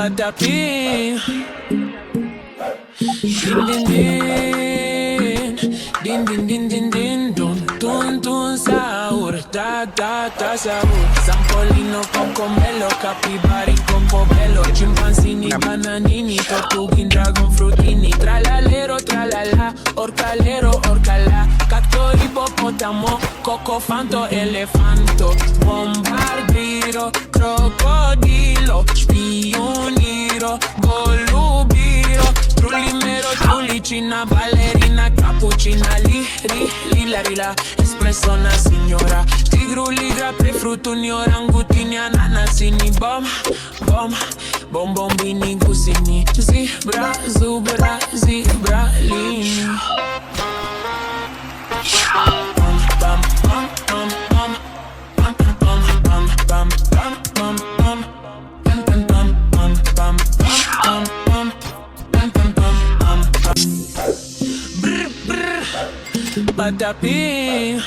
patapim. Din din din, din din din din din, dun dun dun saur, da da da saur. Zampolino, cocomelo, capibari con pobelo, chimpanzini, bananini, tortugin, dragon frutini, tralalero, tralala, orcalero, orcala, cacto, hipopótamo, cocofanto, elefanto, bombardiro, crocodilo, spioniro, golubiro, trullimero, trulicina, ballerina, cappuccina, lila, rila, espresso, una signora, tigru, ligra, prefrutuni, orangutini, ananasini, bombini, gusini, zebra, zubra, zebralini. Patapim.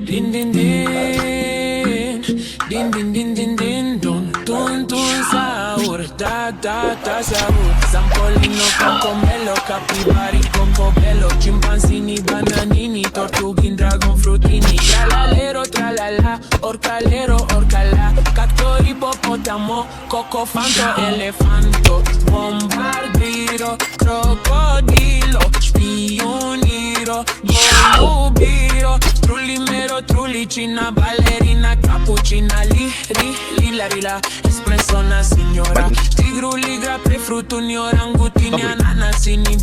Din din din, din din din din din, dun dun dun saur, da da da saur. Zampolino, cocomelo, capibari con pobelo, chimpanzini, bananini, tortugin, dragon frutini, tralalero, tralala, orcalero, orcala, cacto, hipopótamo, cocofanto, elefanto, bombardiro, crocodilo, spioniro, golubiro, trullimero, trulicina, ballerina, cappuccina, lila, rila, espresso, una signora, tigru, ligra, prefrutuni, orangutini, ananasini,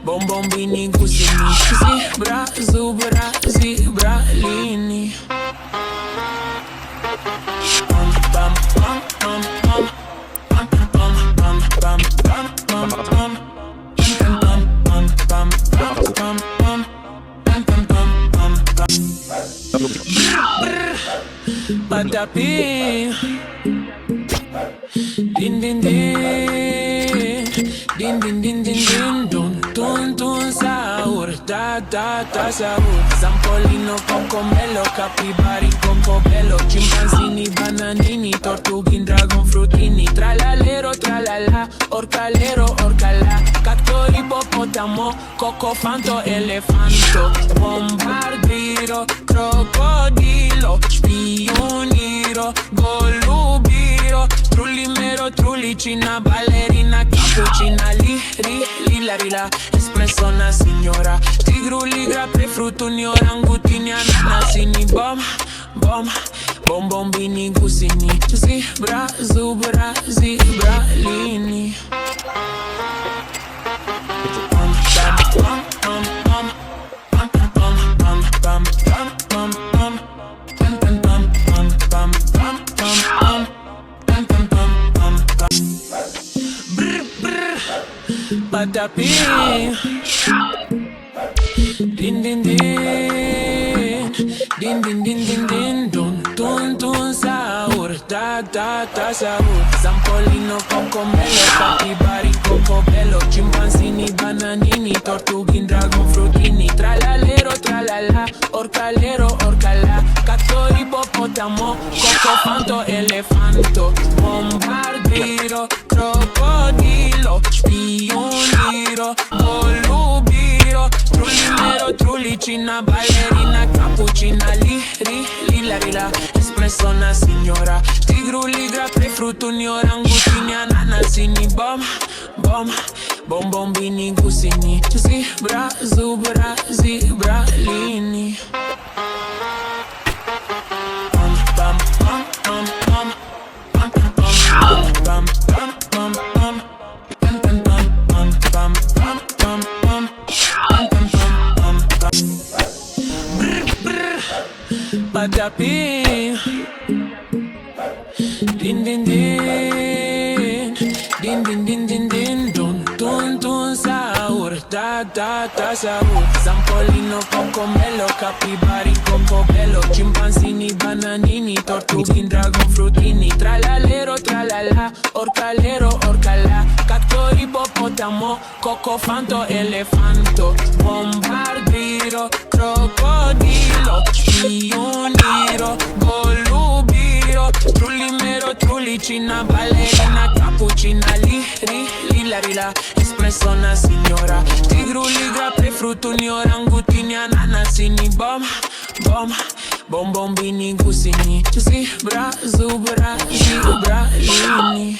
bombini, gusini, zebra, zubra, zebralini. Patapim. Din din din, din din din din din, dun dun dun saur, da da da saur. Zampolino, cocomelo, capibari con pobelo, chimpanzini, bananini, tortugin, dragon frutini, tralalero, tralala, orcalero, orcala, cacto, hipopótamo, cocofanto, elefanto, bombardiro, crocodilo, spioniro, golubiro, trullimero, trulicina, ballerina, cappuccina, lila, rila, espresso, una signora, tigru, ligra, prefrutuni, orangutini, ananasini, bombini, gusini, zebra, zubra, zebralini. Patapim. Din din din, din din din din din, dun dun dun saur, da da da saur. Zampolino, cocomelo, capibari con pobelo, chimpanzini, bananini, tortugin, dragon frutini, tralalero, tralala, orcalero, orcala, cacto, hipopótamo, cocofanto, elefanto, bombardiro, crocodilo, spioniro, golubiro, trullimero, trulicina, ballerina, cappuccina, lila, rila, espresso, una signora, tigru, ligra, prefrutuni, orangutini, ananasini, bombini, gusini, zebra, zubra, zebralini. Patapim. Din din din, din din din din din, dun dun dun saur, da da da saur. Zampolino, cocomelo, capibari con pobelo, chimpanzini, bananini, tortugin, dragon frutini, tralalero, tralala, orcalero, orcala, cacto, hipopótamo, cocofanto, elefanto, bombardiro, crocodilo, spioniro, golubiro, trullimero, vicina, ballerina, cappuccina, li, la espresso una signora. Tigru, liga, pe frutuni, orangutini, ananasini, bombini, gusini, si, brazilini.